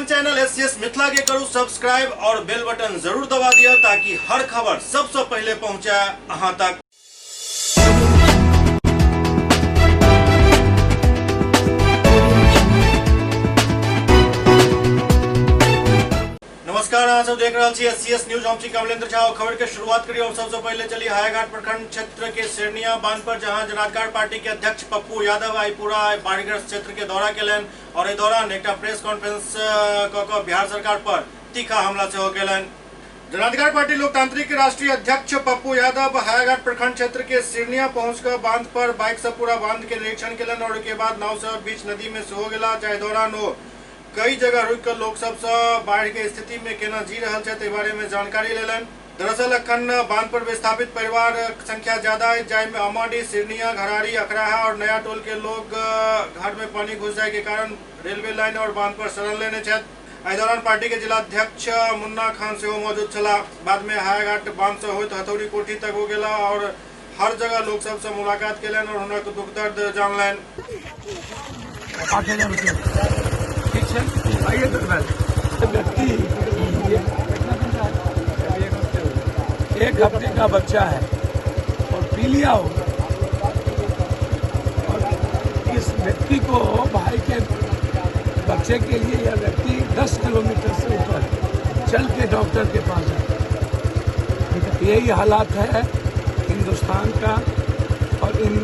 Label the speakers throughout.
Speaker 1: अपन channel SCS Mithila के करू subscribe और बेल बटन जरूर दबा दिया ताकि हर खबर सबसे पहले पहुंचे अहां तक। नमस्कार, अहाँ सब देख रहे एससीएस न्यूज। हम छी कमलेंद्र झा। खबर के शुरुआत करिए और सबसे पहले चलिए हायाघाट प्रखंड क्षेत्र के सेरनिया बांध पर, जहां जनाधिकार पार्टी के अध्यक्ष पप्पू यादव आई पूरा बाढ़ग्रस्त क्षेत्र के दौरा केलन और एहि दौरान एक प्रेस कॉन्फ्रेंस क बिहार सरकार पर तीखा हमला सेहो केलन। जनाधिकार पार्टी लोकतांत्रिक राष्ट्रीय अध्यक्ष पप्पू यादव हायाघाट प्रखंड क्षेत्र के सिरनिया पहुंचकर बांध पर बाइक से पूरा बांध के निरीक्षण केलन और के बाद नाव से बीच नदी में सेहो गेला। जाहि दौरान वो कई जगह रुक कर लोग सब बाढ़ के स्थिति में केना जी रहा है बारे में जानकारी लेलन। दरअसल अखन बांध पर विस्थापित परिवार संख्या ज्यादा है, जिसमें अमाडी, सिरनिया, घरारी, अखराहा और नया टोल के लोग घर में पानी घुस जाए के कारण रेलवे लाइन और बांध पर शरण लेने छथि। एहि दौरान पार्टी के जिला अध्यक्ष मुन्ना खान से मौजूद छला। बाद में हायाघाट बांध से होइत हथौड़ी कोठी तक हो गया और हर जगह लोग सब से मुलाकात केलन और हुनक दुख दर्द जानलन।
Speaker 2: व्यक्ति एक हफ्ते का बच्चा है और पीलिया हो, और इस व्यक्ति को भाई के बच्चे के लिए यह व्यक्ति 10 किलोमीटर से ऊपर चल के डॉक्टर के पास है। यही हालात है हिंदुस्तान का और इन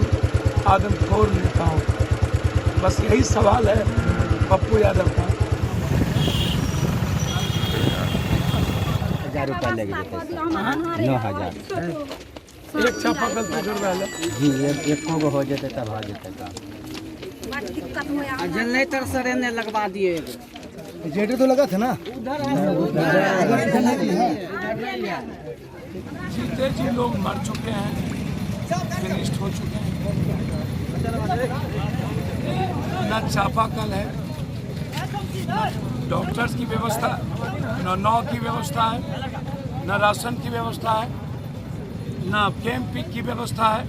Speaker 2: आदमखोर नेताओं का। बस यही सवाल है पप्पू यादव का।
Speaker 3: 1000 रुपया लग जाते 9000
Speaker 2: एक चापाकल तो करवा ले
Speaker 3: जी, एक को हो जाते तब हो जाते
Speaker 4: जल नहीं तर सरेने लगवा दिए।
Speaker 3: जेटर तो लगा था ना
Speaker 2: जीते जी लोग मर चुके हैं, फिनिश्ड हो चुके हैं। न चापाकल है, डॉक्टर्स की व्यवस्था, न नाव की व्यवस्था है, न राशन की व्यवस्था है, न कैंप की व्यवस्था है,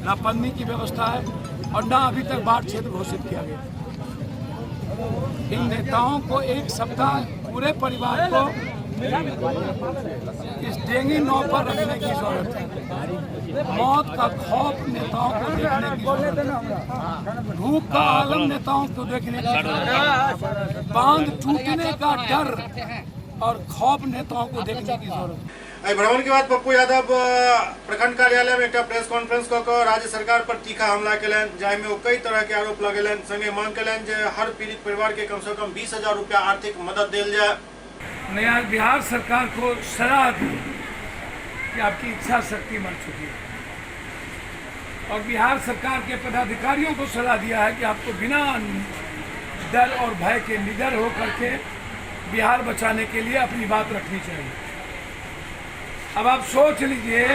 Speaker 2: न पन्नी की व्यवस्था है और न अभी तक बाढ़ क्षेत्र घोषित किया गया। इन नेताओं को एक सप्ताह पूरे परिवार को इस डेंगी नाव पर रखने की जरूरत है। मौत का खौफ नेताओं को देखने की जरूरत है। भूख का आलम नेताओं को देखने की जरूरत है। बांध टूटने का डर और खौफ नेताओं को देखने की जरूरत है।
Speaker 1: भ्रमण के बाद पप्पू यादव प्रखंड कार्यालय में एक प्रेस कॉन्फ्रेंस कर राज्य सरकार पर तीखा हमला केलन, जिसमें वो कई तरह के आरोप लगेलन। संगे मांग केलन जे हर पीड़ित परिवार के कम से कम 20,000 रुपया आर्थिक मदद दिल जाए।
Speaker 2: नया बिहार सरकार को सलाह दी कि आपकी इच्छा शक्ति मर चुकी है और बिहार सरकार के पदाधिकारियों को सलाह दिया है कि आपको बिना डर और भय के निडर होकर के बिहार बचाने के लिए अपनी बात रखनी चाहिए। अब आप सोच लीजिए,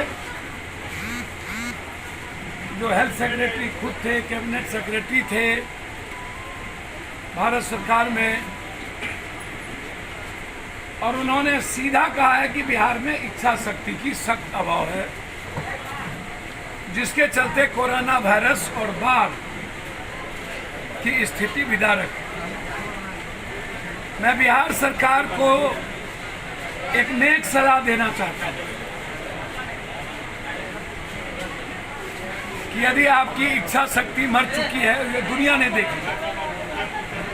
Speaker 2: जो हेल्थ सेक्रेटरी खुद थे, कैबिनेट सेक्रेटरी थे भारत सरकार में, और उन्होंने सीधा कहा है कि बिहार में इच्छा शक्ति की सख्त अभाव है, जिसके चलते कोरोना वायरस और बाढ़ की स्थिति विदारक है। मैं बिहार सरकार को एक नेक सलाह देना चाहता हूं कि यदि आपकी इच्छा शक्ति मर चुकी है, ये दुनिया ने देखी,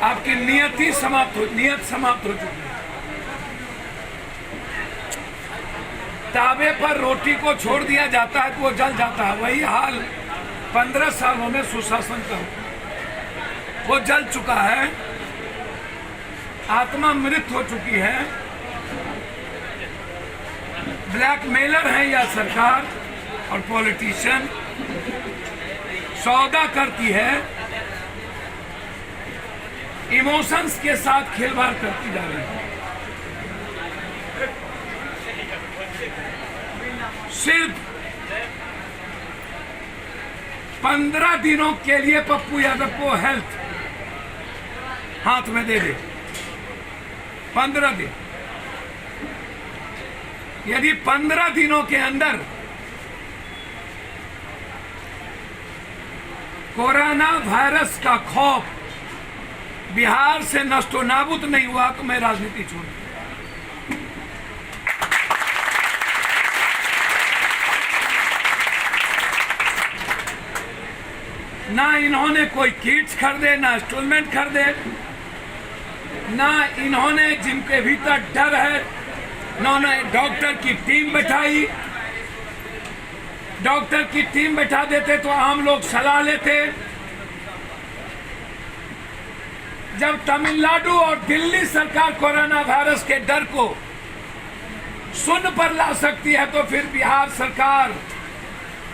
Speaker 2: आपकी नियत समाप्त हो चुकी है। तावे पर रोटी को छोड़ दिया जाता है तो वो जल जाता है। वही हाल 15 सालों में सुशासन का वो जल चुका है, आत्मा मृत हो चुकी है। ब्लैकमेलर है या सरकार और पॉलिटिशियन सौदा करती है, इमोशंस के साथ खेलवाड़ करती जा रही है। सिर्फ 15 दिनों के लिए पप्पू यादव को हेल्थ हाथ में दे दे, 15 दिन। यदि 15 दिनों के अंदर कोरोना वायरस का खौफ बिहार से नष्टो नाबूद नहीं हुआ तो मैं राजनीति छोड़ दूंगा। ना इन्होंने कोई किट्स खरीदे, ना इंस्टॉलमेंट खरीदे, ना इन्होंने जिनके भीतर डर है, इन्होंने डॉक्टर की टीम बैठाई। डॉक्टर की टीम बैठा देते तो आम लोग सलाह लेते। जब तमिलनाडु और दिल्ली सरकार कोरोना वायरस के डर को शून्य पर ला सकती है तो फिर बिहार सरकार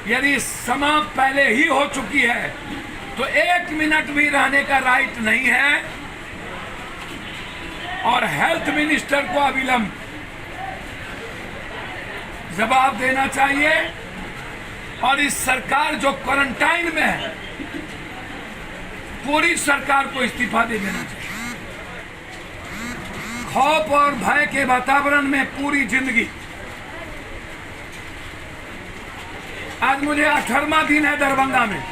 Speaker 2: यदि समाप्त पहले ही हो चुकी है तो 1 मिनट भी रहने का राइट नहीं है। और हेल्थ मिनिस्टर को अविलंब जवाब देना चाहिए। और इस सरकार जो क्वारंटाइन में है, पूरी सरकार को इस्तीफा दे देना चाहिए। खौफ और भय के वातावरण में पूरी जिंदगी। आज मुझे 18वां दिन है दरभंगा में।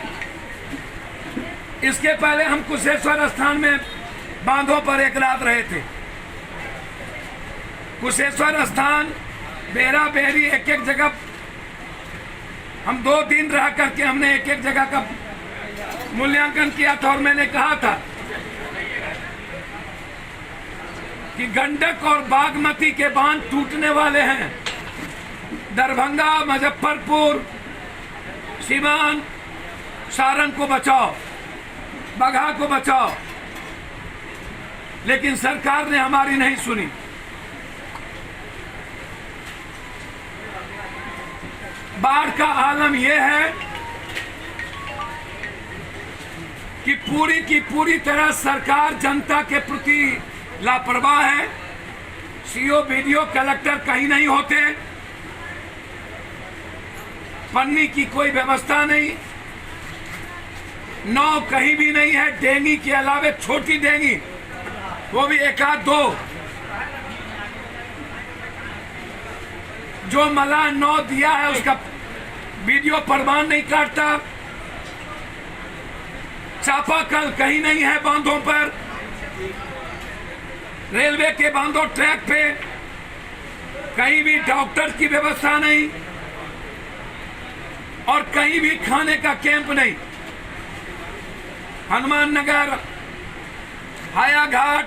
Speaker 2: इसके पहले हम कुशेश्वर स्थान में बांधों पर एक रात रहे थे। कुशेश्वर स्थान, बेरा बेरी, एक एक जगह हम 2 दिन रह करके हमने एक एक जगह का मूल्यांकन किया था। और मैंने कहा था कि गंडक और बागमती के बांध टूटने वाले हैं। दरभंगा, मुजफ्फरपुर, सीवान, सारण को बचाओ, बगहा को बचाओ। लेकिन सरकार ने हमारी नहीं सुनी। बाढ़ का आलम यह है कि पूरी की पूरी तरह सरकार जनता के प्रति लापरवाह है। सीओ, बीडीओ, कलेक्टर कहीं नहीं होते। पन्नी की कोई व्यवस्था नहीं, नाव कहीं भी नहीं है। डेंगी के अलावे छोटी डेंगी, वो भी 1-2। जो मलाह नाव दिया है उसका वीडियो प्रमाण नहीं काटता। चापाकल कहीं नहीं है बांधों पर। रेलवे के बांधों ट्रैक पे कहीं भी डॉक्टर की व्यवस्था नहीं और कहीं भी खाने का कैंप नहीं। हनुमान नगर, हायाघाट,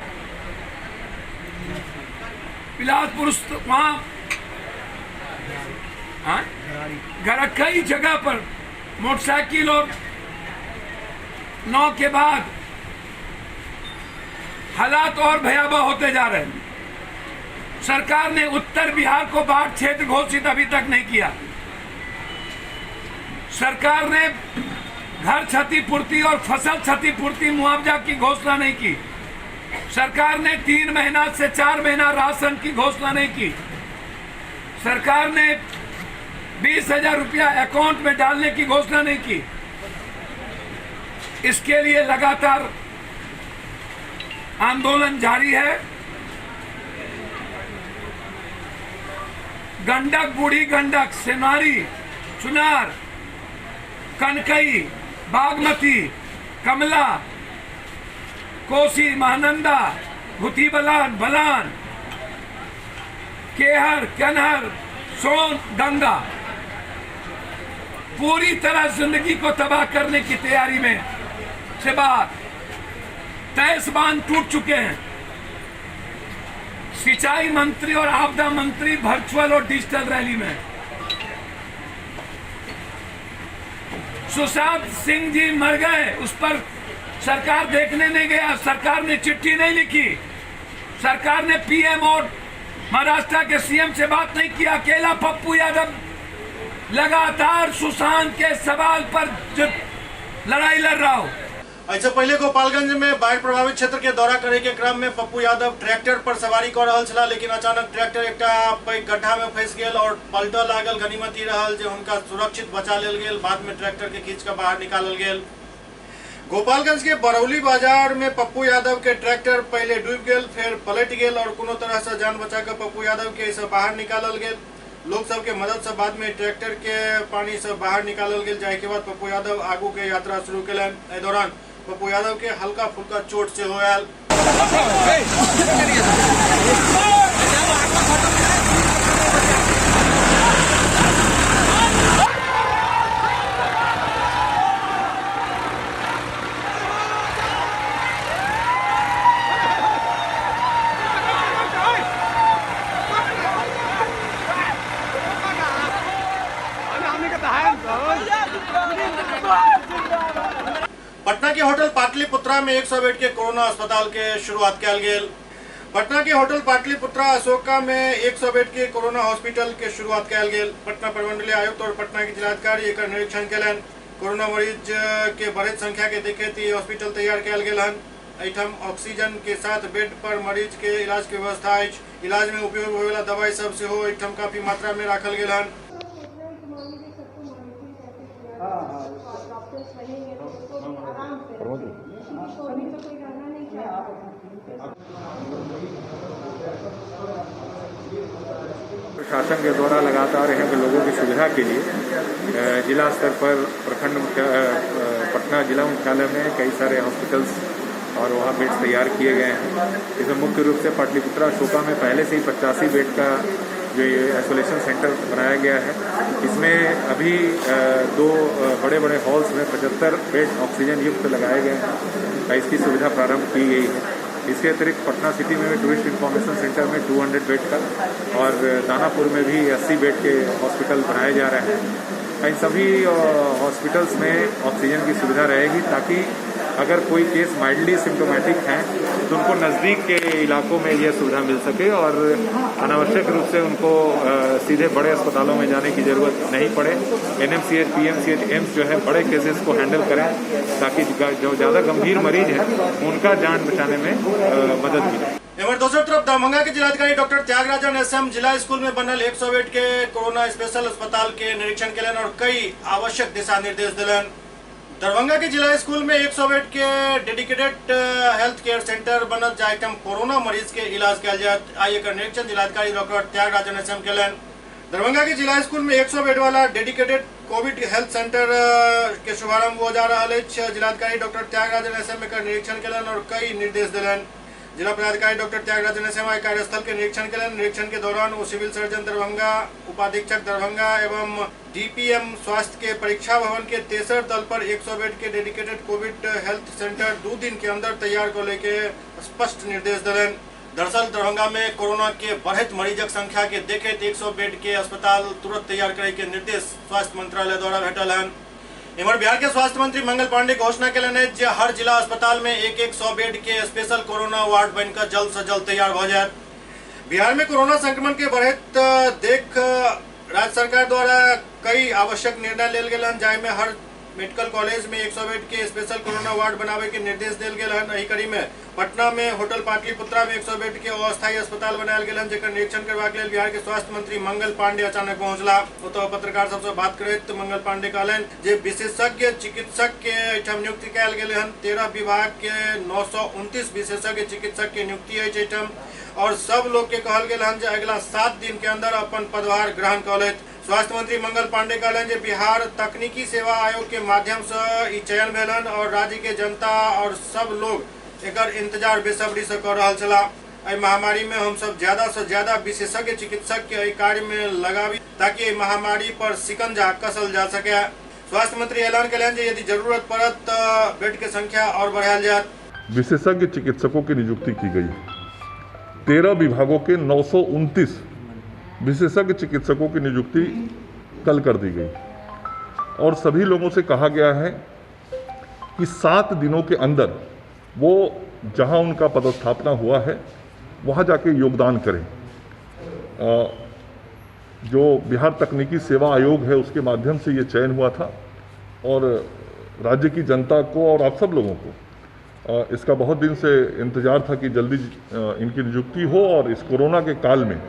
Speaker 2: बिलासपुर, वहां कई जगह पर मोटरसाइकिल और नाव के बाद हालात और भयावह होते जा रहे हैं। सरकार ने उत्तर बिहार को बाढ़ क्षेत्र घोषित अभी तक नहीं किया। सरकार ने घर क्षतिपूर्ति और फसल क्षतिपूर्ति मुआवजा की घोषणा नहीं की। सरकार ने 3 महीना से 4 महीना राशन की घोषणा नहीं की। सरकार ने 20,000 रुपया अकाउंट में डालने की घोषणा नहीं की। इसके लिए लगातार आंदोलन जारी है। गंडक, बूढ़ी गंडक, सेनारी, चुनार, कनकई, बागमती, कमला, कोसी, महानंदा, भूती बलान, बलान, केहर, कन्हर, सोन, गंगा पूरी तरह जिंदगी को तबाह करने की तैयारी में से बात 23 बांध टूट चुके हैं। सिंचाई मंत्री और आपदा मंत्री वर्चुअल और डिजिटल रैली में। सुशांत सिंह जी मर गए, उस पर सरकार देखने नहीं गया। सरकार ने चिट्ठी नहीं लिखी। सरकार ने पीएम और महाराष्ट्र के सीएम से बात नहीं किया। अकेला पप्पू यादव लगातार सुशांत के सवाल पर लड़ाई लड़ रहा हो।
Speaker 1: ऐसे पहले गोपालगंज में बाढ़ प्रभावित क्षेत्र के दौरा करे के क्रम में पप्पू यादव ट्रैक्टर पर सवारी कर रहल छला, लेकिन अचानक ट्रैक्टर एक गड्ढा में फंस गेल और पलटऽ लागल। गनीमती रहल जे हुनका सुरक्षित बचा लेल गेल। बाद में ट्रैक्टर के खींच कर बाहर निकालल गेल। गोपालगंज के बरौली बाजार में पप्पू यादव के ट्रैक्टर पहले डूब गेल, फिर पलट गेल और कोनो तरह से जान बचा कर पप्पू यादव के इसे बाहर निकालल गेल। लोग सब के मदद से बाद में ट्रैक्टर के पानी से बाहर निकालल गेल, जाए के बाद पप्पू यादव आगू के यात्रा शुरू केलन। एहि दौरान पप्पू यादव के हल्का फुल्का चोट से होयल। पटना के होटल पाटलिपुत्रा में 100 बेड के कोरोना अस्पताल के शुरुआत कल गेल। पटना के होटल पाटलिपुत्रा अशोका में 100 बेड के कोरोना हॉस्पिटल के शुरुआत कल गेल। पटना प्रमंडलीय आयुक्त और पटना के जिलाधिकारी एक निरीक्षण कलन। कोरोना मरीज के बढ़त संख्या के देखे हॉस्पिटल तैयार कल गेल हन। एठम ऑक्सीजन के साथ बेड पर मरीज के इलाज के व्यवस्था है। इलाज में उपयोग होने वाला दवाई सब से हो एठम काफी मात्रा में रखल गेल हन।
Speaker 5: प्रशासन के द्वारा लगातार यहाँ के लोगों की सुविधा के लिए जिला स्तर पर प्रखंड पटना जिला मुख्यालय में कई सारे हॉस्पिटल्स और वहाँ बेड्स तैयार किए गए हैं। इसमें मुख्य रूप से पाटलिपुत्रा अशोका में पहले से ही 85 बेड का जो आइसोलेशन सेंटर बनाया गया है। इसमें अभी दो बड़े बड़े हॉल्स में 75 बेड ऑक्सीजन युक्त लगाए गए हैं। इसकी सुविधा प्रारंभ की गई है। इसके अतिरिक्त पटना सिटी में भी टूरिस्ट इंफॉर्मेशन सेंटर में 200 बेड का और दानापुर में भी 80 बेड के हॉस्पिटल बनाए जा रहे हैं। इन सभी हॉस्पिटल्स में ऑक्सीजन की सुविधा रहेगी ताकि अगर कोई केस माइल्डली सिम्टोमेटिक हैं तो उनको नज़दीक के इलाकों में यह सुविधा मिल सके और अनावश्यक रूप से उनको सीधे बड़े अस्पतालों में जाने की ज़रूरत नहीं पड़े। NMCH, PMCH, एम्स जो है बड़े केसेस को हैंडल करें ताकि जो ज़्यादा गंभीर मरीज हैं उनका जान बचाने में मदद मिले।
Speaker 1: एवं दूसरी तरफ दरभंगा के जिलाधिकारी डॉक्टर त्यागराजन SM जिला स्कूल में बनल 100 बेड के कोरोना स्पेशल अस्पताल के निरीक्षण कलन और कई आवश्यक दिशा निर्देश दिलन। दरभंगा के जिला स्कूल में 100 बेड के डेडिकेटेड हेल्थ केयर सेंटर बनल जाइटम कोरोना मरीज के इलाज कल जाए। आई निरीक्षण जिलाधिकारी डॉक्टर त्यागराजन SM कलन। दरभंगा के जिला स्कूल में 100 बेड वाला डेडिकेटेड कोविड हेल्थ सेंटर के शुभारंभ हो जा रहा है। जिलाधिकारी डॉक्टर त्यागराजन SM का निरीक्षण कलन और कई निर्देश दिलन। जिला पदाधिकारी डॉक्टर त्यागराजन SM कार्यस्थल के निरीक्षण कलन। निरीक्षण के दौरान वो सिविल सर्जन दरभंगा, उपाधीक्षक दरभंगा एवं DPM स्वास्थ्य के परीक्षा भवन के 63 दल पर 100 बेड के डेडिकेटेड कोविड हेल्थ सेंटर 2 दिन के अंदर तैयार को लेके स्पष्ट निर्देश दिलन। दरअसल दरभंगा में कोरोना के बढ़त मरीजक संख्या के देखे 100 बेड के अस्पताल तुरंत तैयार करे के निर्देश स्वास्थ्य मंत्रालय द्वारा भेटल है। इमर बिहार के स्वास्थ्य मंत्री मंगल पांडे घोषणा कलन जे हर जिला अस्पताल में एक 100 बेड के स्पेशल कोरोना वार्ड बनकर जल्द से जल्द तैयार हो जाए। बिहार में कोरोना संक्रमण के बढ़त देख राज्य सरकार द्वारा कई आवश्यक निर्णय लेल गेल हन, जाय में हर मेडिकल कॉलेज में 100 बेड के स्पेशल कोरोना वार्ड बनावे के निर्देश दिल गेल हन। एही कड़ी में पटना में होटल पाटलिपुत्रा में 100 बेड के अस्थायी अस्पताल बनायल गेल हन, जेकर निरीक्षण करबाक लेल बिहार के स्वास्थ्य मंत्री मंगल पांडे अचानक पहुंचला। ओतऽ पत्रकार सबसे बात करैत मंगल पांडे कहलन जे विशेषज्ञ चिकित्सक के एठम नियुक्ति कयल गेल हन। 13 विभाग के 929 विशेषज्ञ चिकित्सक के नियुक्ति अछि एठम और सब लोग के कहल गेल हन जे अगला 7 दिन के अंदर अपन पदभार ग्रहण कऽ लेत। स्वास्थ्य मंत्री मंगल पांडे कहलन जे बिहार तकनीकी सेवा आयोग के माध्यम से ई चयन भेल हन और राज्य के जनता और सब लोग एकर इंतजार बेसब्री से कर रहल छला। एहि महामारी में हम सब ज्यादा से ज्यादा विशेषज्ञ चिकित्सक के एहि कार्य में लगावी ताकि एहि महामारी पर शिकंजा कसल जा सके। स्वास्थ्य मंत्री ऐलान कलन जे यदि जरूरत पड़त तो बेड के संख्या और बढ़ायल जात।
Speaker 6: विशेषज्ञ चिकित्सकों की नियुक्ति की गई। 13 विभागों के 929 विशेषज्ञ चिकित्सकों की नियुक्ति कल कर दी गई और सभी लोगों से कहा गया है कि 7 दिनों के अंदर वो जहां उनका पदस्थापना हुआ है वहां जाके योगदान करें। जो बिहार तकनीकी सेवा आयोग है उसके माध्यम से ये चयन हुआ था और राज्य की जनता को और आप सब लोगों को इसका बहुत दिन से इंतजार था कि जल्दी इनकी नियुक्ति हो और इस कोरोना के काल में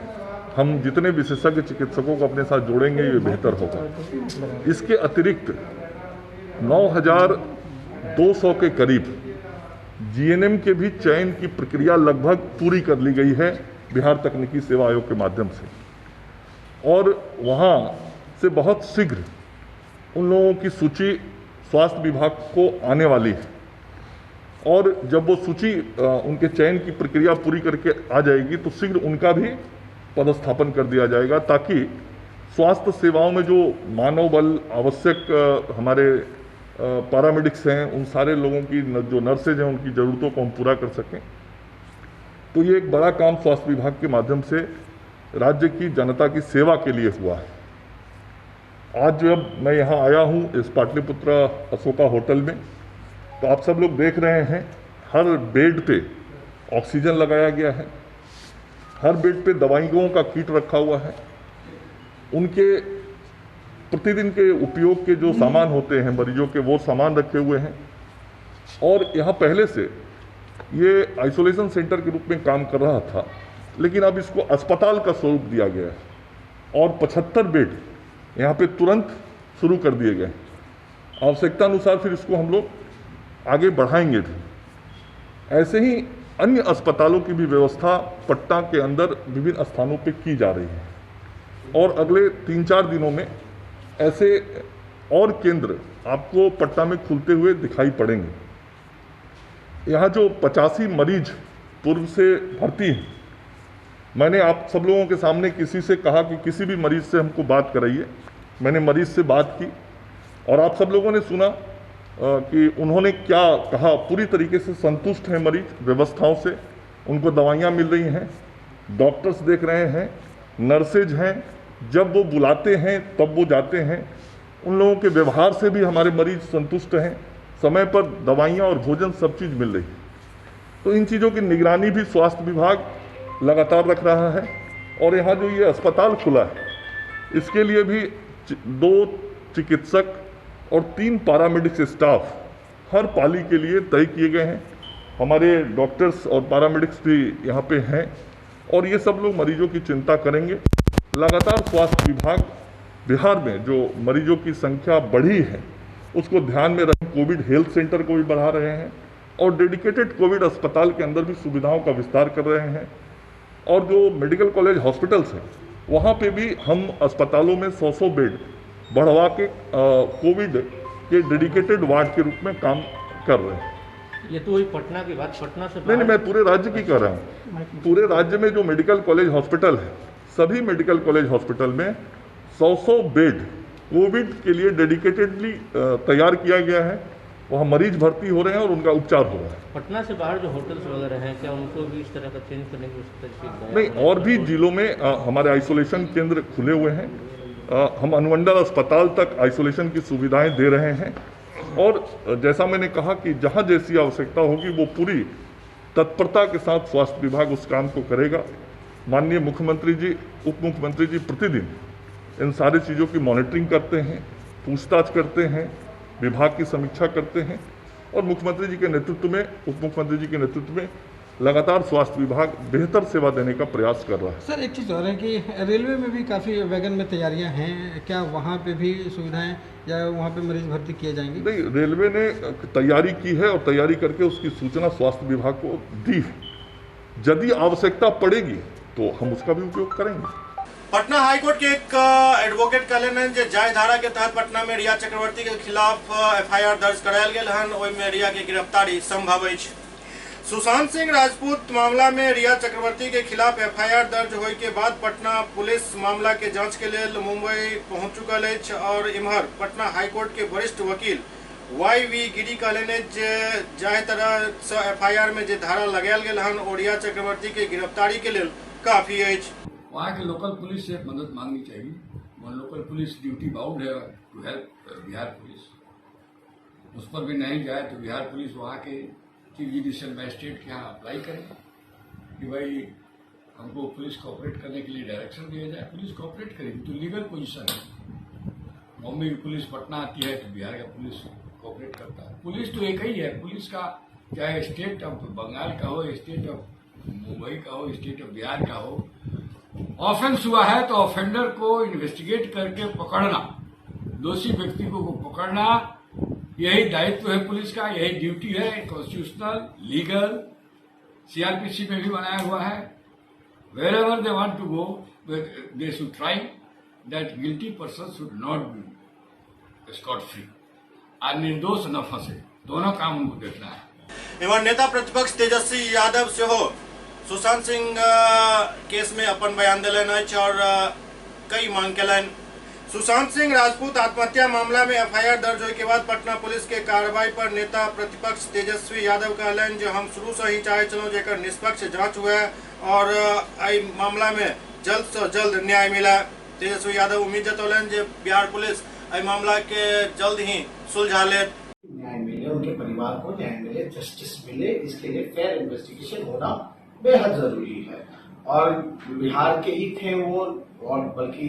Speaker 6: हम जितने विशेषज्ञ चिकित्सकों को अपने साथ जोड़ेंगे ये बेहतर होगा। इसके अतिरिक्त 9,200 के करीब GNM के भी चयन की प्रक्रिया लगभग पूरी कर ली गई है बिहार तकनीकी सेवा आयोग के माध्यम से और वहाँ से बहुत शीघ्र उन लोगों की सूची स्वास्थ्य विभाग को आने वाली है और जब वो सूची उनके चयन की प्रक्रिया पूरी करके आ जाएगी तो शीघ्र उनका भी पदस्थापन कर दिया जाएगा, ताकि स्वास्थ्य सेवाओं में जो मानव बल आवश्यक हमारे पैरामेडिक्स हैं, उन सारे लोगों की जो नर्सेज हैं, उनकी ज़रूरतों को हम पूरा कर सकें। तो ये एक बड़ा काम स्वास्थ्य विभाग के माध्यम से राज्य की जनता की सेवा के लिए हुआ है। आज जब मैं यहाँ आया हूँ इस पाटलिपुत्र अशोका होटल में, तो आप सब लोग देख रहे हैं हर बेड पे ऑक्सीजन लगाया गया है, हर बेड पे दवाइयों का किट रखा हुआ है, उनके प्रतिदिन के उपयोग के जो सामान होते हैं मरीजों के, वो सामान रखे हुए हैं। और यहाँ पहले से ये आइसोलेशन सेंटर के रूप में काम कर रहा था, लेकिन अब इसको अस्पताल का स्वरूप दिया गया है और 75 बेड यहाँ पे तुरंत शुरू कर दिए गए। आवश्यकता अनुसार फिर इसको हम लोग आगे बढ़ाएंगे भी। ऐसे ही अन्य अस्पतालों की भी व्यवस्था पटना के अंदर विभिन्न स्थानों पे की जा रही है और अगले 3-4 दिनों में ऐसे और केंद्र आपको पटना में खुलते हुए दिखाई पड़ेंगे। यहाँ जो 85 मरीज पूर्व से भर्ती हैं, मैंने आप सब लोगों के सामने किसी से कहा कि किसी भी मरीज से हमको बात कराइए। मैंने मरीज से बात की और आप सब लोगों ने सुना कि उन्होंने क्या कहा। पूरी तरीके से संतुष्ट हैं मरीज व्यवस्थाओं से, उनको दवाइयाँ मिल रही हैं, डॉक्टर्स देख रहे हैं, नर्सेज हैं, जब वो बुलाते हैं तब वो जाते हैं। उन लोगों के व्यवहार से भी हमारे मरीज संतुष्ट हैं, समय पर दवाइयाँ और भोजन सब चीज़ मिल रही है। तो इन चीज़ों की निगरानी भी स्वास्थ्य विभाग लगातार रख रहा है। और यहाँ जो ये अस्पताल खुला है, इसके लिए भी 2 चिकित्सक और 3 पैरामेडिक्स स्टाफ हर पाली के लिए तय किए गए हैं। हमारे डॉक्टर्स और पैरामेडिक्स भी यहाँ पे हैं और ये सब लोग मरीजों की चिंता करेंगे। लगातार स्वास्थ्य विभाग बिहार में जो मरीजों की संख्या बढ़ी है उसको ध्यान में रख कोविड हेल्थ सेंटर को भी बढ़ा रहे हैं और डेडिकेटेड कोविड अस्पताल के अंदर भी सुविधाओं का विस्तार कर रहे हैं। और जो मेडिकल कॉलेज हॉस्पिटल्स हैं वहाँ पे भी हम अस्पतालों में 100 बेड बढ़वा के कोविड के डेडिकेटेड वार्ड के रूप में काम कर रहे हैं।
Speaker 7: ये तो वही पटना की बात, पटना से
Speaker 6: नहीं, मैं पूरे राज्य की कह रहा हूँ। पूरे राज्य में जो मेडिकल कॉलेज हॉस्पिटल है, सभी मेडिकल कॉलेज हॉस्पिटल में 100 बेड कोविड के लिए डेडिकेटेडली तैयार किया गया है। वहाँ मरीज भर्ती हो रहे हैं और उनका उपचार हो रहा है।
Speaker 7: पटना से बाहर जो होटल्स वगैरह हैं, क्या उनको भी इस तरह का चेंज करने की आवश्यकता
Speaker 6: नहीं, और भी जिलों में हमारे आइसोलेशन केंद्र खुले हुए हैं। हम अनुमंडल अस्पताल तक आइसोलेशन की सुविधाएं दे रहे हैं और जैसा मैंने कहा कि जहां जैसी आवश्यकता होगी वो पूरी तत्परता के साथ स्वास्थ्य विभाग उस काम को करेगा। माननीय मुख्यमंत्री जी, उप मुख्यमंत्री जी प्रतिदिन इन सारी चीज़ों की मॉनिटरिंग करते हैं, पूछताछ करते हैं, विभाग की समीक्षा करते हैं और मुख्यमंत्री जी के नेतृत्व में, उप मुख्यमंत्री जी के नेतृत्व में लगातार स्वास्थ्य विभाग बेहतर सेवा देने का प्रयास कर रहा है।
Speaker 8: सर, एक चीज़ और है कि रेलवे में भी काफ़ी वैगन में तैयारियां हैं, क्या वहाँ पे भी सुविधाएं या वहाँ पे मरीज भर्ती किए जाएंगे?
Speaker 6: नहीं, रेलवे ने तैयारी की है और तैयारी करके उसकी सूचना स्वास्थ्य विभाग को दी है। यदि आवश्यकता पड़ेगी तो हम उसका भी उपयोग करेंगे।
Speaker 1: पटना हाईकोर्ट के एक एडवोकेट कहलन जे जाय धारा के तहत पटना में रिया चक्रवर्ती के खिलाफ एफआईआर दर्ज करायल गेल हन, ओहिमे रिया के गिरफ्तारी संभव अछि। सुशांत सिंह राजपूत मामला में रिया चक्रवर्ती के खिलाफ एफआईआर दर्ज होय के बाद पटना पुलिस मामला के जांच के लिए मुंबई पहुंच चुकल अछि और इम्हर पटना हाईकोर्ट के वरिष्ठ वकील YV गिरी कहलनि जे जाहि तरह से एफआईआर में जे धारा लगायल गेल हन ओ रिया चक्रवर्ती के गिरफ्तारी के लिए काफी अछि।
Speaker 2: वहाँ के लोकल पुलिस से मदद मांगनी चाहिए। वहाँ लोकल पुलिस ड्यूटी बाउंड है टू हेल्प बिहार पुलिस। उस पर भी नहीं जाए तो बिहार पुलिस वहाँ के चीफ जुडिशियल मजिस्ट्रेट के यहाँ अप्लाई करे कि भाई हमको पुलिस कोऑपरेट करने के लिए डायरेक्शन दिया जाए। पुलिस कोऑपरेट करेगी तो लीगल पोजीशन है। बॉम्बे की पुलिस पटना आती है तो बिहार का पुलिस कोऑपरेट करता है। पुलिस तो एक ही है। पुलिस का चाहे स्टेट ऑफ बंगाल का हो, स्टेट ऑफ मुंबई का हो, स्टेट ऑफ बिहार का हो, ऑफेंस हुआ है तो ऑफेंडर को इन्वेस्टिगेट करके पकड़ना, दोषी व्यक्ति को पकड़ना, यही दायित्व है पुलिस का, यही ड्यूटी है। कॉन्स्टिट्यूशनल, लीगल, सीआरपीसी में भी बनाया हुआ है। Wherever they want to go they should try that guilty person should not be scot free. और निर्दोष न फंसे, दोनों काम उनको देखना है।
Speaker 1: एवं नेता प्रतिपक्ष तेजस्वी यादव से हो सुशांत सिंह केस में अपन बयान दिलन और कई मांग कलन। सुशांत सिंह राजपूत आत्महत्या मामला में एफआईआर दर्ज होने के बाद पटना पुलिस के कार्रवाई पर नेता प्रतिपक्ष तेजस्वी यादव कहलन जो हम शुरू से ही चाहे चलो जेकर निष्पक्ष जांच हुए और आई मामला में जल्द से जल्द न्याय मिला। तेजस्वी यादव उम्मीद जतौलन जो बिहार पुलिस आई मामला के जल्द ही सुलझा ले।
Speaker 9: न्याय मिले, उनके परिवार को न्याय मिले, जस्टिस मिले, इसके लिए फेयर इन्वेस्टिगेशन होना बेहद जरूरी है। और बिहार के ही थे वो और बल्कि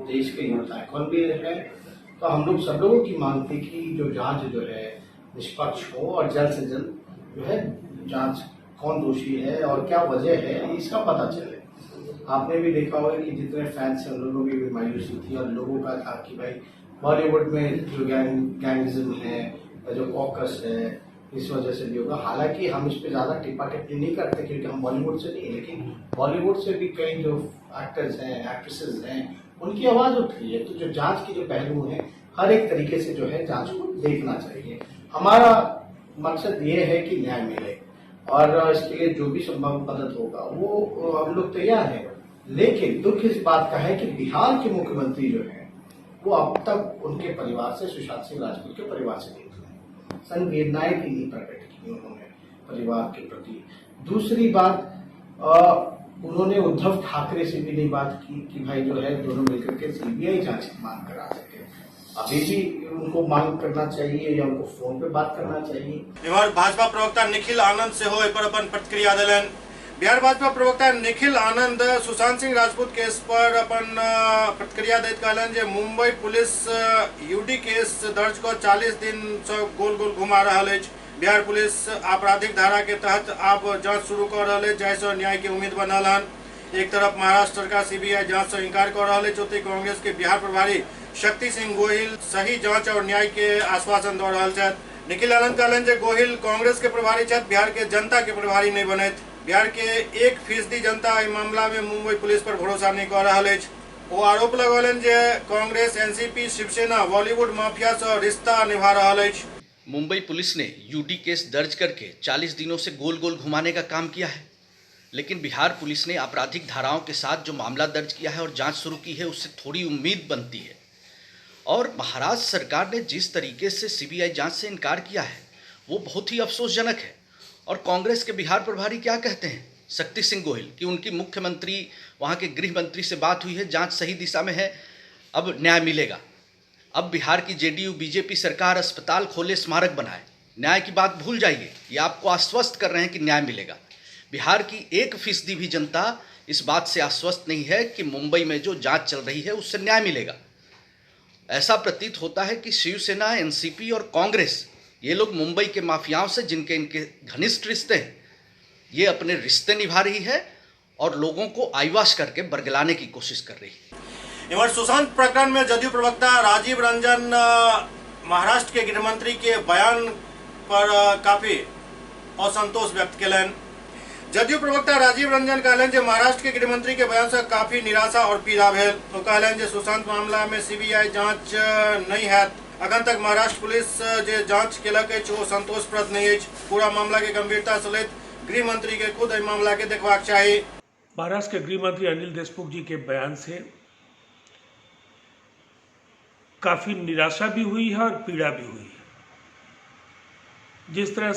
Speaker 9: देश के युवा आइकॉन भी है। तो हम लोग सब लोगों की मांग थी कि जो जांच जो है निष्पक्ष हो और जल्द से जल्द जो है जांच कौन दोषी है और क्या वजह है इसका पता चले। आपने भी देखा होगा कि जितने फैंस हैं उन लोगों की भी मायूसी थी और लोगों का था कि भाई बॉलीवुड में जो गैंगिज्म है जो कॉकस है इस वजह से भी होगा। हालांकि हम इस पे ज्यादा टिप्पा टिप्पणी नहीं करते क्योंकि हम बॉलीवुड से नहीं, लेकिन बॉलीवुड से भी कई जो एक्टर्स हैं एक्ट्रेसेस हैं उनकी आवाज उठ रही है। तो जो जांच के जो पहलू हैं हर एक तरीके से जो है जांच को देखना चाहिए। हमारा मकसद ये है कि न्याय मिले और इसके लिए जो भी संभव मदद होगा वो हम लोग तैयार हैं। लेकिन दुख इस बात का है कि बिहार के मुख्यमंत्री जो है वो अब तक उनके परिवार से, सुशांत सिंह राजपूत के परिवार से नहीं मिले, संवेदनाएं भी नहीं प्रकट की उन्होंने परिवार के प्रति। दूसरी बात उन्होंने उद्धव ठाकरे से भी नहीं बात की कि भाई जो है दोनों मिलकर के सीबीआई जांच की मांग करा सके। अभी भी उनको मांग करना चाहिए या उनको फोन पे बात करना चाहिए।
Speaker 1: भाजपा प्रवक्ता निखिल आनंद से हो पर अपन प्रतिक्रिया दिलन। बिहार भाजपा प्रवक्ता निखिल आनंद सुशांत सिंह राजपूत केस पर अपन प्रतिक्रिया देत कहलन जे मुंबई पुलिस यूडी केस दर्ज को 40 दिन से गोल गोल घुमा रहा है। बिहार पुलिस आपराधिक धारा के तहत आप जांच शुरू कर रहा है जैसे न्याय की उम्मीद बनल हन। एक तरफ महाराष्ट्र सरकार सीबीआई जांच से इनकार कर रहा है, चौथी कांग्रेस के बिहार प्रभारी शक्ति सिंह गोहिल सही जांच और न्याय के आश्वासन दे रहा है। निखिल आनंद कहलन जे गोहिल कांग्रेस के प्रभारी छत, बिहार के जनता के प्रभारी नहीं बने। बिहार के 1% जनता इस मामला में मुंबई पुलिस पर भरोसा नहीं कर रहा है। वो आरोप लगौलन जे कांग्रेस एनसीपी शिवसेना बॉलीवुड माफिया से रिश्ता निभा रहा है।
Speaker 10: मुंबई पुलिस ने यूडी केस दर्ज करके 40 दिनों से गोल गोल घुमाने का काम किया है, लेकिन बिहार पुलिस ने आपराधिक धाराओं के साथ जो मामला दर्ज किया है और जांच शुरू की है उससे थोड़ी उम्मीद बनती है। और महाराष्ट्र सरकार ने जिस तरीके से सीबीआई जांच से इनकार किया है वो बहुत ही अफसोसजनक है। और कांग्रेस के बिहार प्रभारी क्या कहते हैं शक्ति सिंह गोहिल कि उनकी मुख्यमंत्री वहाँ के गृह मंत्री से बात हुई है, जांच सही दिशा में है, अब न्याय मिलेगा। अब बिहार की जेडीयू बीजेपी सरकार अस्पताल खोले, स्मारक बनाए, न्याय की बात भूल जाइए। ये आपको आश्वस्त कर रहे हैं कि न्याय मिलेगा। बिहार की 1% भी जनता इस बात से आश्वस्त नहीं है कि मुंबई में जो जांच चल रही है उससे न्याय मिलेगा। ऐसा प्रतीत होता है कि शिवसेना, एनसीपी और कांग्रेस ये लोग मुंबई के माफियाओं से जिनके इनके घनिष्ठ रिश्ते हैं ये अपने रिश्ते निभा रही है और लोगों को आईवाश करके बरगलाने की कोशिश कर रही है।
Speaker 1: इधर सुशांत प्रकरण में जदयू प्रवक्ता राजीव रंजन महाराष्ट्र के गृह मंत्री के बयान पर काफी असंतोष व्यक्त कलन। जदयू प्रवक्ता राजीव रंजन कहलन जे महाराष्ट्र के गृह मंत्री के बयान से काफी निराशा और पीड़ा भेल। तो कहलन जे सुशांत मामला में सीबीआई जांच नहीं है, अखन तक महाराष्ट्र पुलिस जे जांच केलक वो संतोषप्रद नहीं है। पूरा मामला के गंभीरता से लेत गृह मंत्री के खुद इस मामला के देखवाक चाहिए।
Speaker 11: महाराष्ट्र के गृह मंत्री अनिल देशमुख जी के बयान से काफी निराशा भी हुई है और पीड़ा भी हुई है। जिस तरह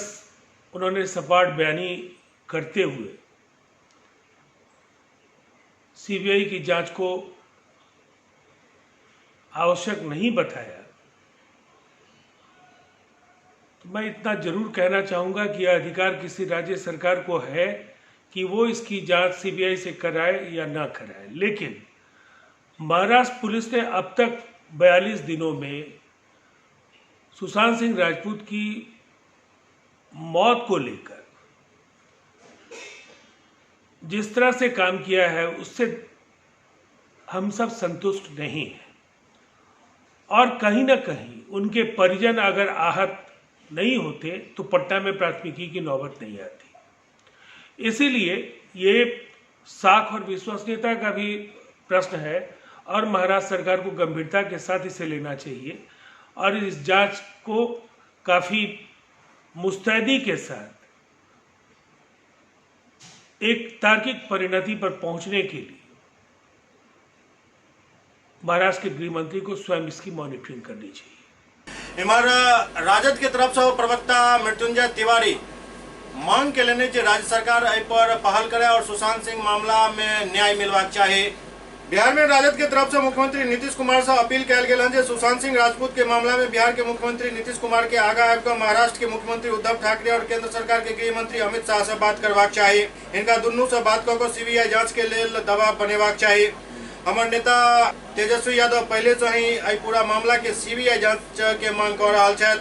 Speaker 11: उन्होंने सपाट बयानी करते हुए सीबीआई की जांच को आवश्यक नहीं बताया, तो मैं इतना जरूर कहना चाहूँगा कि यह अधिकार किसी राज्य सरकार को है कि वो इसकी जांच सीबीआई से कराए या ना कराए। लेकिन महाराष्ट्र पुलिस ने अब तक 42 दिनों में सुशांत सिंह राजपूत की मौत को लेकर जिस तरह से काम किया है उससे हम सब संतुष्ट नहीं हैं। और कहीं ना कहीं उनके परिजन अगर आहत नहीं होते तो पटना में प्राथमिकी की नौबत नहीं आती। इसीलिए ये साख और विश्वसनीयता का भी प्रश्न है और महाराष्ट्र सरकार को गंभीरता के साथ इसे लेना चाहिए और इस जांच को काफ़ी मुस्तैदी के साथ एक तार्किक परिणति पर पहुंचने के लिए महाराष्ट्र के गृह मंत्री को स्वयं इसकी मॉनिटरिंग करनी चाहिए।
Speaker 1: इमर राजद के तरफ से प्रवक्ता मृत्युंजय तिवारी मांग के लेने राज्य सरकार एहि पर पहल करे और सुशांत सिंह मामला में न्याय मिलवाक चाहिए। बिहार में राजद के तरफ से मुख्यमंत्री नीतीश कुमार से अपील कल गेल है सुशांत सिंह राजपूत के मामला में बिहार के मुख्यमंत्री नीतीश कुमार के आगा आकर महाराष्ट्र के मुख्यमंत्री उद्धव ठाकरे और केंद्र सरकार के गृह मंत्री अमित शाह से बात करवाक चाहिए। इनका दुनू से बात कर सीबीआई जांच के लिए दबाव बनेवाक चाहिए। हमारे नेता तेजस्वी यादव पहले से ही पूरा मामला के सीबीआई जांच के मांग कर रहा है।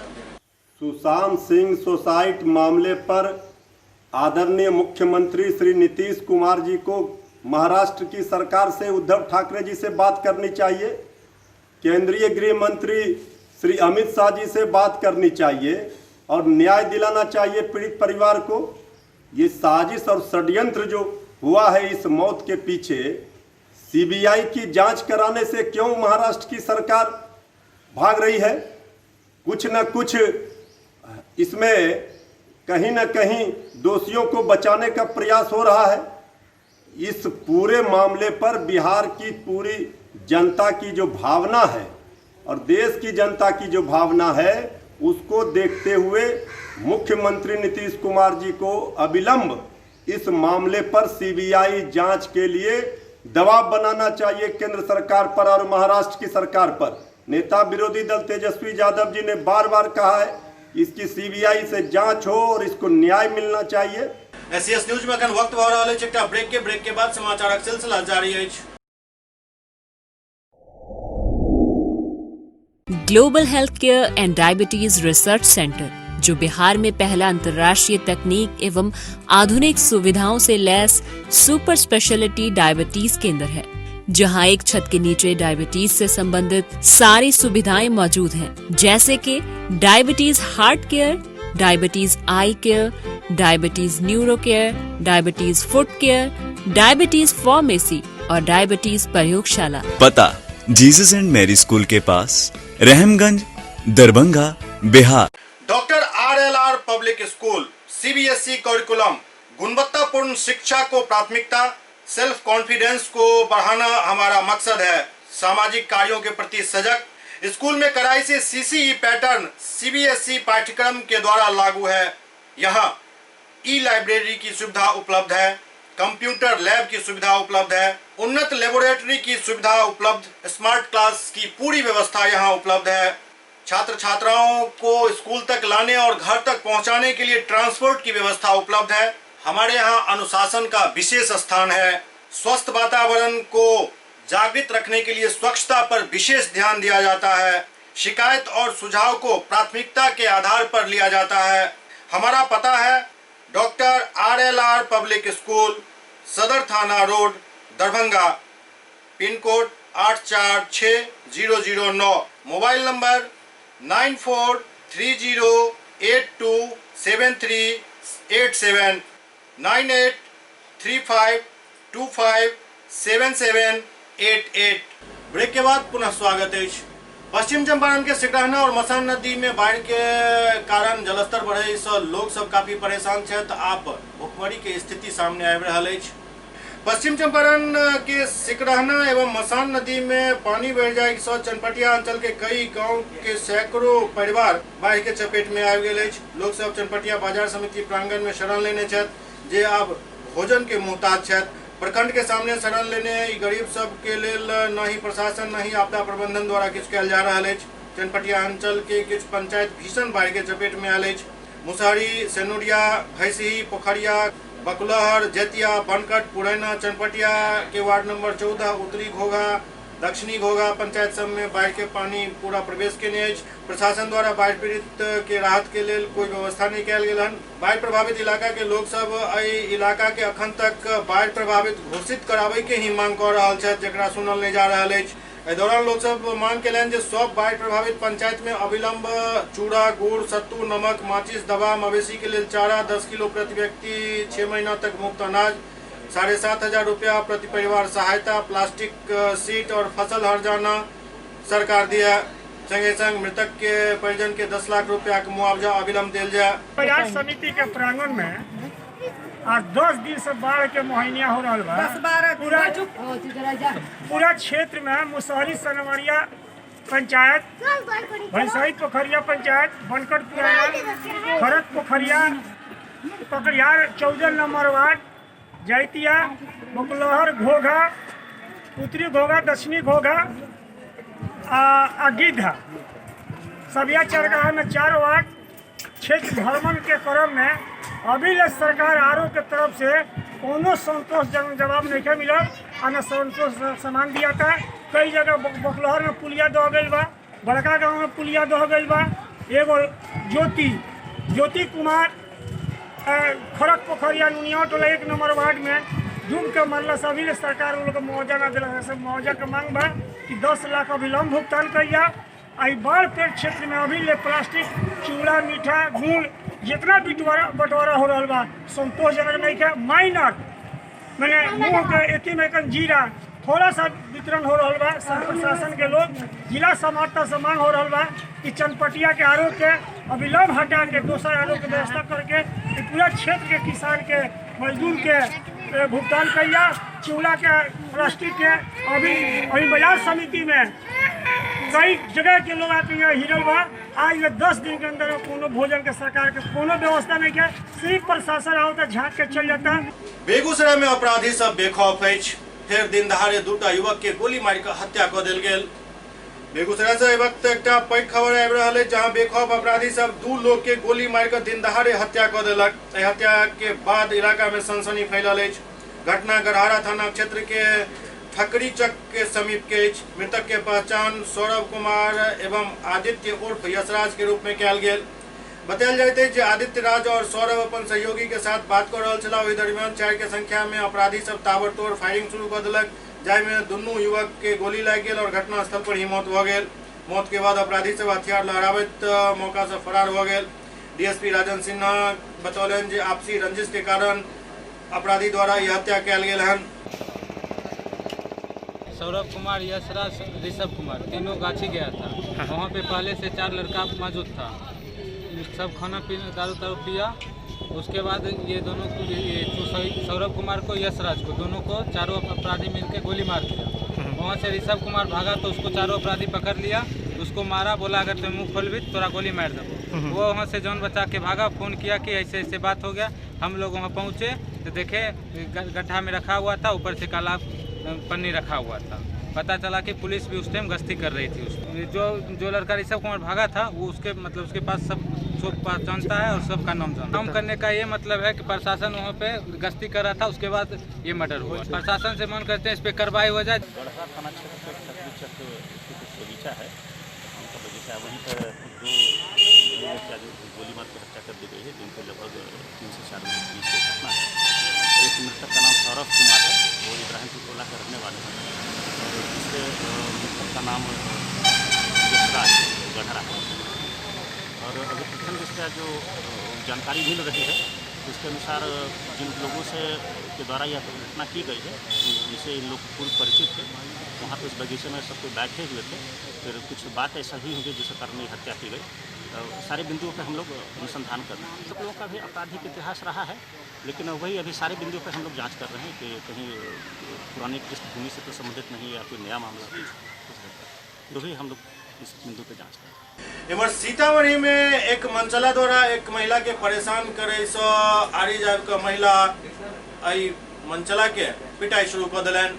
Speaker 12: सुशांत सिंह सुसाइड मामले पर आदरणीय मुख्यमंत्री श्री नीतीश कुमार जी को महाराष्ट्र की सरकार से उद्धव ठाकरे जी से बात करनी चाहिए। केंद्रीय गृह मंत्री श्री अमित शाह जी से बात करनी चाहिए और न्याय दिलाना चाहिए पीड़ित परिवार को। ये साजिश और षड्यंत्र जो हुआ है इस मौत के पीछे, सीबीआई की जांच कराने से क्यों महाराष्ट्र की सरकार भाग रही है? कुछ न कुछ इसमें कहीं न कहीं दोषियों को बचाने का प्रयास हो रहा है। इस पूरे मामले पर बिहार की पूरी जनता की जो भावना है और देश की जनता की जो भावना है उसको देखते हुए मुख्यमंत्री नीतीश कुमार जी को अविलंब इस मामले पर सीबीआई जांच के लिए दबाव बनाना चाहिए केंद्र सरकार पर और महाराष्ट्र की सरकार पर। नेता विरोधी दल तेजस्वी यादव जी ने बार बार कहा है इसकी सीबीआई से जांच हो और इसको न्याय मिलना चाहिए।
Speaker 1: एससीएस न्यूज में अखन वक्त भ रहा है एकटा ब्रेक के बाद समाचारक सिलसिला जारी है।
Speaker 13: Global health care and diabetes research centre, जो बिहार में पहला अंतर्राष्ट्रीय तकनीक एवं आधुनिक सुविधाओं से लैस सुपर स्पेशलिटी डायबिटीज केंद्र है, जहां एक छत के नीचे डायबिटीज से संबंधित सारी सुविधाएं मौजूद हैं, जैसे कि diabetes heart care, diabetes eye care, diabetes neuro care, diabetes foot care, diabetes pharmacy और डायबिटीज प्रयोगशाला।
Speaker 14: पता जीसस एंड मैरी स्कूल के पास, Rahamganj, Darbhanga, Bihar.
Speaker 1: Doctor RLR public school CBSE curriculum, गुणवत्तापूर्ण शिक्षा को प्राथमिकता, सेल्फ कॉन्फिडेंस को बढ़ाना हमारा मकसद है। सामाजिक कार्यों के प्रति सजग। स्कूल में कड़ाई से CCE पैटर्न CBSE पाठ्यक्रम के द्वारा लागू है। यहाँ लाइब्रेरी की सुविधा उपलब्ध है, कंप्यूटर लैब की सुविधा उपलब्ध है, उन्नत लेबोरेटरी की सुविधा उपलब्ध, स्मार्ट क्लास की पूरी व्यवस्था यहाँ उपलब्ध है। छात्र छात्राओं को स्कूल तक लाने और घर तक पहुँचाने के लिए ट्रांसपोर्ट की व्यवस्था उपलब्ध है। हमारे यहाँ अनुशासन का विशेष स्थान है। स्वस्थ वातावरण को जागृत रखने के लिए स्वच्छता पर विशेष ध्यान दिया जाता है। शिकायत और सुझाव को प्राथमिकता के आधार पर लिया जाता है। हमारा पता है doctor RLR public school, Sadar थाना road, Darbhanga, pin code 846009, mobile number 9430827387, 9835257788। Break के बाद पुनः स्वागत है। पश्चिम चंपारण के सिकरहना और मसान नदी में बाढ़ के कारण जलस्तर बढ़े से लोग सब काफी परेशान छे। आप भुखमरी के स्थिति सामने आबि रहल अछि। पश्चिम चंपारण के सिकरहना एवं मसान नदी में पानी बढ़ जाए से चनपटिया अंचल के कई गांव के सैकड़ों परिवार बाढ़ के चपेट में आबि गेल अछि। लोग सब चनपटिया बाजार समिति प्रांगण में शरण लेने छथि जे आब भोजन के मुहताज छथि। प्रखंड के सामने शरण लेने गरीब सब के लेल न ही प्रशासन न ही आपदा प्रबंधन द्वारा किछु कयल जा रहल अछि। चनपटिया अंचल के किछु पंचायत भीषण बाढ़ के चपेट में आयल अछि। मुसहरी, सेनुरिया, भैंसही, पोखरिया, बकुलहर, जैतिया, बनकट, पुरैना, चनपटिया के वार्ड नंबर 14, उत्तरी घोघा, दक्षिणी घोघा पंचायत सब में बाढ़ के पानी पूरा प्रवेश केने अछि। प्रशासन द्वारा बाढ़ पीड़ित के राहत के लेल कोई व्यवस्था नहीं कयल गेल हन। बाढ़ प्रभावित इलाका के लोग सब एहि इलाका के अखन तक बाढ़ प्रभावित घोषित कराबे के ही मांग कर रहल छथि, जेकरा सुनल नहीं जा रहल अछि। एहि दौरान लोग सब मांग केलनि जे सब बाढ़ प्रभावित पंचायत में अविलंब चूड़ा, गुड़, सत्तू, नमक, माचिस, दवा, मवेशी के लिए चारा 10 किलो प्रति व्यक्ति, 6 महीना तक मुफ्त अनाज, 7,500 रुपया प्रति परिवार सहायता, प्लास्टिक सीट और फसल हर्जाना सरकार दिया। संगे संग मृतक के परिजन के 10 लाख रुपया के मुआवजा अविलंब दिल जाए।
Speaker 15: बाजार समिति के प्रांगण में आज 10 दिन से बाढ़ के मुहैया हो रहा बा। पूरा क्षेत्र में मुसहरी सनवरिया पंचायत, भैंसई पोखरिया पंचायत, बनकट पुराना, खरत पोखरिया, पकड़ियार 14 नंबर वार्ड, जैतिया, बकलहर, घोघा, उत्तरी घोघा, दक्षिणी घोघा, गिद्धा, सबिया चरगाह में 4 वार्ड। क्षेत्र भ्रमण के क्रम में अभी सरकार आरोप के तरफ से कोनो संतोषजनक जवाब नहीं मिला, न संतोष सामान दिया था। कई जगह बकलहर में पुलिया दह गई बा, बड़का गांव में पुलिया दह गई बा। एगो ज्योति कुमार खरक पोखरिया नुनिया टोला 1 नंबर वार्ड में डूब के मरला। सभी ने सरकार उन लोग को मुआवजा न दिला, सब मुआवजा के मांग बा कि 10 लाख अविलंब भुगतान करिया। आई बाढ़ पीड़ित क्षेत्र में अभी ले प्लास्टिक, चूड़ा, मीठा, गुड़ जितना बंटवारा हो रहा बा संतोषजनक नहीं है। माइनर मैंने मुँह के एती में जीरा थोड़ा सा वितरण हो रहा बा। प्रशासन के लोग जिला समाहर्ता से मांग हो रहा बा कि चनपटिया के आरोप के अविलंब हटा के दूसरा आरोप की व्यवस्था करके पूरा क्षेत्र के किसान के मजदूर के भुगतान करिया। चूड़ा के, प्लास्टिक के अभी बाजार समिति में कई जगह के लोग आके यहाँ हिरल बा। आज ये 10 दिन के अंदर कोनो भोजन के सरकार के कोनो व्यवस्था नहीं है, सिर्फ प्रशासन आओ झाँक के चल जाता।
Speaker 1: बेगूसराय में अपराधी सब बेखौफ अछि। फिर दिन दहाड़े 2टा युवक के गोली मार के हत्या कर दिल गेल। बेगूसराय से वक्त एक पैघ खबर आबि रहल है, जहां बेखौफ अपराधी सब 2 लोग के गोली मार के दिन दहाड़े हत्या कर दिलक। हत्या के बाद इलाका में सनसनी फैलल अछि। घटना गढ़हारा थाना क्षेत्र के ठकरी चक के समीप के अछि। मृतक के पहचान सौरभ कुमार एवं आदित्य उर्फ यशराज के रूप में कयल गेल। बतायल जाइत अछि जे आदित्य राज और सौरभ अपन सहयोगी के साथ बात कर रहल छलाह। ओहि दरमियान 4 के संख्या में अपराधी सब ताबड़तोड़ फायरिंग शुरू कर दिलक, जाहिमे दुनू युवक के गोली लागि गेल और घटनास्थल पर ही मौत भ गेल। मौत के बाद अपराधी सब हथियार लहराबैत मौका से फरार भ गेल। डीएसपी राजन सिन्हा बतौलन जे आपसी रंजिश के कारण अपराधी द्वारा यह हत्या कयल गेल हन।
Speaker 16: सौरभ कुमार, यशराज, ऋषभ कुमार तीनों गाछी गया था। वहाँ पे पहले से 4 लड़का मौजूद था। सब खाना पीना दारू पिया। उसके बाद ये दोनों को, ये सौरभ कुमार को, यशराज को, दोनों को चारों अपराधी मिलकर गोली मार दिया। वहाँ से ऋषभ कुमार भागा तो उसको चारों अपराधी पकड़ लिया, उसको मारा, बोला अगर तुम मुँह खोल भी तोरा गोली मार दो। वो वहाँ से जान बचा के भागा। फ़ोन किया कि ऐसे ऐसे बात हो गया। हम लोग वहाँ पहुँचे तो देखे गड्ढा में रखा हुआ था, ऊपर से काला पन्नी रखा हुआ था। पता चला कि पुलिस भी उस टाइम गश्ती कर रही थी। जो लड़का ऋषभ कुमार भागा था वो उसके पास सब पहचानता है और सबका नाम जानता है। काम करने का ये मतलब है कि प्रशासन वहाँ पे गश्ती कर रहा था, उसके बाद ये मर्डर हुआ। प्रशासन से मांग करते हैं इस पर कार्रवाई हो जाए।
Speaker 17: गढ़हारा थाना क्षेत्र बगीचा है, बगीचा वहीं पर 2 लोगों की गोली मार कर हत्या कर दी गई है, जिनके लगभग 3 से 4 मिनट बीच की घटना है। एक मृतक का नाम सौरभ कुमार है, वो इब्राहिमपुर टोला के रहने वाले हैं। और दूसरे मृतक का नाम यशराज गढ़हारा है। और अभी प्रथम दृष्टया जो जानकारी मिल रही है उसके अनुसार जिन लोगों के द्वारा यह घटना की गई है जिनसे इन लोग पूर्व परिचित थे, वहाँ पर उस बगीचे में सब कोई बैठे हुए थे। फिर कुछ बात ऐसा ही होगी जिसके कारण हत्या की गई। सारे बिंदुओं पर हम लोग अनुसंधान कर रहे हैं। सब लोगों का भी आपराधिक इतिहास रहा है, लेकिन वही अभी सारे बिंदुओं पर हम लोग जाँच कर रहे हैं कि कहीं पुरानी पृष्ठभूमि से तो संबंधित नहीं या कोई नया मामला जो भी हम लोग इस बिंदु पर जाँच करें।
Speaker 1: इमर सीतामढ़ी में एक मंचला द्वारा एक महिला के परेशान करे सो आरी जाब का महिला आई मंचला के पिटाई शुरू कर दिलन।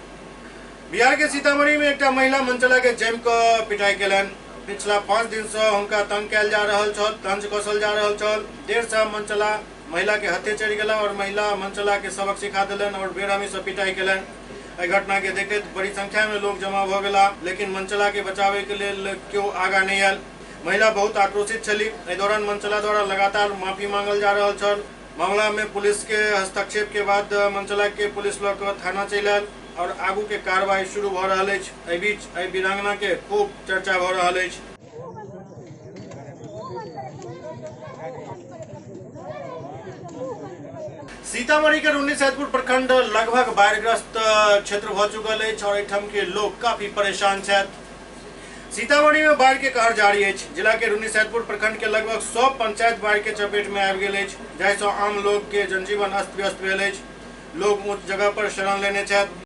Speaker 1: बिहार के सीतामढ़ी में एक महिला मंचला के जम को पिटाई केलन। पिछला 5 दिन से उनका तंग कैल जा रहल छल, तंज कसल जा रहल छल। देर से मंचला महिला के हत्या चढ़ गया और महिला मंचला के सबक सिखा दिलन और बेरहमी से पिटाई केलन। घटना के देखते बड़ी संख्या में लोग जमा हो गया, लेकिन मंचला के बचावे के लिए क्यों आगा नहीं आयल। महिला बहुत आक्रोशित छली। एहि दौरान मंचला द्वारा लगातार माफी मांगल जा रहल छल। मामला में पुलिस के हस्तक्षेप के बाद मंचला के पुलिस लोग थाना चल आयल और आगू के कार्रवाई शुरू भ रहल अछि। एहि बीच एहि वीरांगना के खूब चर्चा भ रहल अछि। सीतामढ़ी के रून्नी सैदपुर प्रखंड लगभग बाढ़ग्रस्त क्षेत्र भ चुकल अछि और एहिठाम के लोग काफी परेशान छथि। सीतामढ़ी में बाढ़ के कहर जारी है। जिला के रून्नीसैदपुर प्रखंड के लगभग 100 पंचायत बाढ़ के चपेट में आबि गेल अछि, जाहिसँ आम लोग के जनजीवन अस्त व्यस्त भेल अछि। लोग ऊंच जगह पर शरण लेने छथि।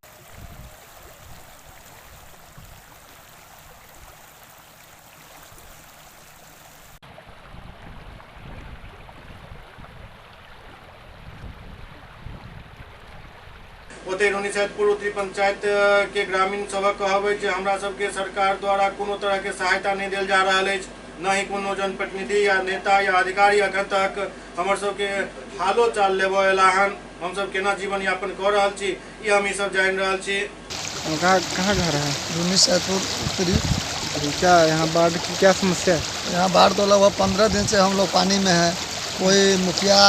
Speaker 1: ओते रून्नीसैदपुर उत्तरी पंचायत के ग्रामीण सबक कहबै जे हमरा सबके सरकार द्वारा कोनो तरह के सहायता नहीं देल जा रहल अछि, न ही कोनो जनप्रतिनिधि या नेता या अधिकारी अखन तक हमर सबके हालो चाल लेबो एला हन। हम सब केना जीवन यापन कर रहल छी ई हम ई सब जान रहल छी।
Speaker 8: कहाँ घर है?
Speaker 3: रून्नीसैदपुर उत्तरी।
Speaker 8: क्या यहाँ बाढ़ की क्या समस्या है?
Speaker 3: यहाँ बाढ़ तो लगभग 15 दिन से हम लोग पानी में है। कोई मुखिया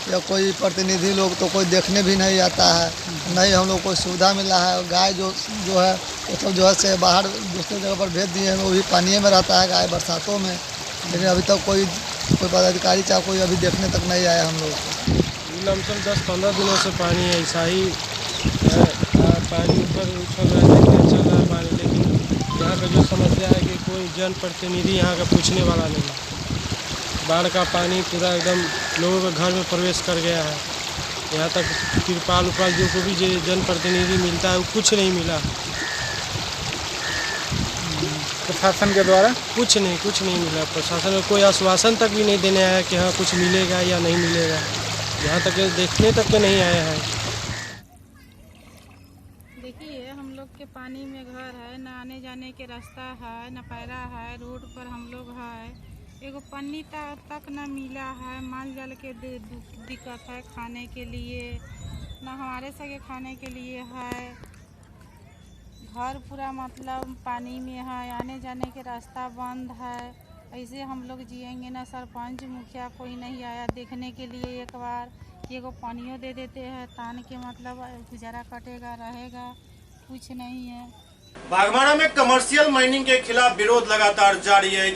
Speaker 3: या कोई प्रतिनिधि लोग तो कोई देखने भी नहीं आता है, नहीं हम लोग को सुविधा मिला है। गाय जो है वो सब जो है से बाहर दूसरे जगह पर भेज दिए हैं, वो भी पानी में रहता है गाय बरसातों में, लेकिन अभी तक कोई पदाधिकारी चाहे कोई अभी देखने तक नहीं आया हम लोग को।
Speaker 18: लमसम 10-15 दिनों से पानी ऐसा ही है, पानी ऊपर उछल रहा है, चल रहा है पानी, लेकिन यहाँ का जो समस्या है कि कोई जनप्रतिनिधि यहाँ का पूछने वाला नहीं। बाढ़ का पानी पूरा एकदम लोगों के घर में प्रवेश कर गया है। यहाँ तक तिरपाल उपाल जो को भी जनप्रतिनिधि मिलता है वो कुछ नहीं मिला।
Speaker 8: प्रशासन के द्वारा
Speaker 18: कुछ नहीं मिला। प्रशासन में कोई आश्वासन तक भी नहीं देने आया कि हाँ कुछ मिलेगा या नहीं मिलेगा। यहाँ तक देखने तक के नहीं आया है।
Speaker 19: देखिए हम लोग के पानी में घर है, न आने जाने के रास्ता है, न पैरा है, रोड पर हम लोग है। एगो पन्नी तक न मिला है। माल जाल के दिक्कत है खाने के लिए, न हमारे सगे खाने के लिए है। घर पूरा मतलब पानी में है, आने जाने के रास्ता बंद है। ऐसे हम लोग जिएंगे ना। सरपंच मुखिया कोई नहीं आया देखने के लिए एक बार। एगो पानियों दे देते हैं तान के, मतलब गुजारा कटेगा रहेगा, कुछ नहीं है।
Speaker 1: बागमारा में कमर्शियल माइनिंग के खिलाफ विरोध लगातार जारी है।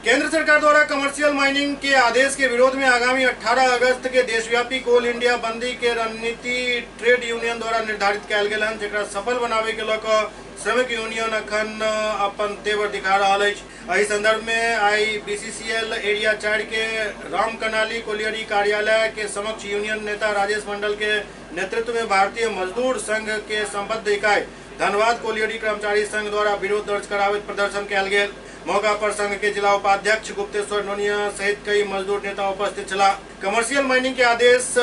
Speaker 1: केंद्र सरकार द्वारा कमर्शियल माइनिंग के आदेश के विरोध में आगामी 18 अगस्त के देशव्यापी कोल इंडिया बंदी के रणनीति ट्रेड यूनियन द्वारा निर्धारित कयल गेल हन, जेकरा सफल बनावे के लऽ कऽ श्रमिक यूनियन अखन अपन तेवर दिखा रहा है। एहि संदर्भ में आई BCCL एरिया 4 के राम कनाली कोलियरी कार्यालय के समक्ष यूनियन नेता राजेश मंडल के नेतृत्व में भारतीय मजदूर संघ के संबद्ध इकाई धनबाद कोलियरी कर्मचारी संघ द्वारा विरोध दर्ज कराबैत प्रदर्शन कयल गेल। मौका पर संघ के जिला उपाध्यक्ष गुप्तेश्वर नोनिया सहित कई मजदूर नेता उपस्थित छला। कमर्शियल माइनिंग के आदेश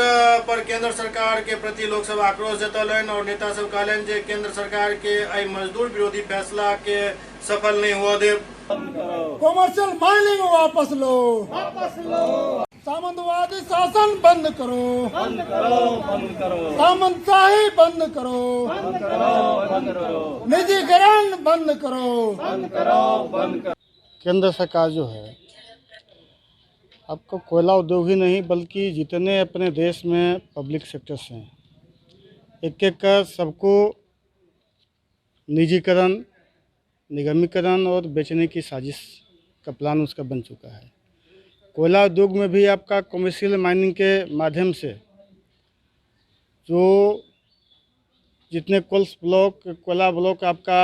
Speaker 1: पर केंद्र सरकार के प्रति लोक सब आक्रोश जतौलनि और नेता सब कहलनि जे केंद्र सरकार के एहि मजदूर विरोधी फैसला के सफल नहीं हुआ देव।
Speaker 20: कमर्शियल माइनिंग वापस लो, सामंतवादी शासन बंद करो, सामंतशाही बंद करो, निजीकरण बंद करो।
Speaker 21: केंद्र सरकार जो है आपको कोयला उद्योग ही नहीं बल्कि जितने अपने देश में पब्लिक सेक्टर्स हैं एक एक कर सबको निजीकरण, निगमीकरण और बेचने की साजिश का प्लान उसका बन चुका है। कोयला उद्योग में भी आपका कमर्शियल माइनिंग के माध्यम से जो जितने कोयला ब्लॉक आपका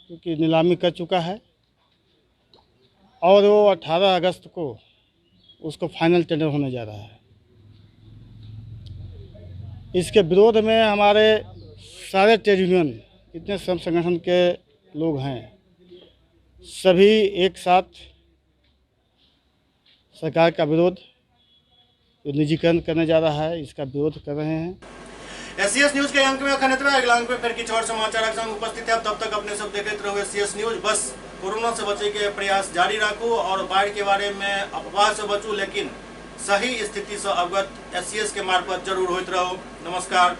Speaker 21: की नीलामी कर चुका है और वो 18 अगस्त को उसको फाइनल टेंडर होने जा रहा है। इसके विरोध में हमारे सारे ट्रेड यूनियन जितने श्रम संगठन के लोग हैं सभी एक साथ सरकार का विरोध जो निजीकरण करने जा रहा है इसका विरोध कर रहे हैं।
Speaker 1: SCS न्यूज के अंक में अखन एतबे, अगला अंक में फिर किछु और समाचार संग उपस्थित है। तब तक अपने सब देखते रहो SCS न्यूज। बस कोरोना से बचे के प्रयास जारी रखू और बाढ़ के बारे में अफवाह से बचू, लेकिन सही स्थिति से अवगत SCS के मार्फत जरूर होते रहो। नमस्कार।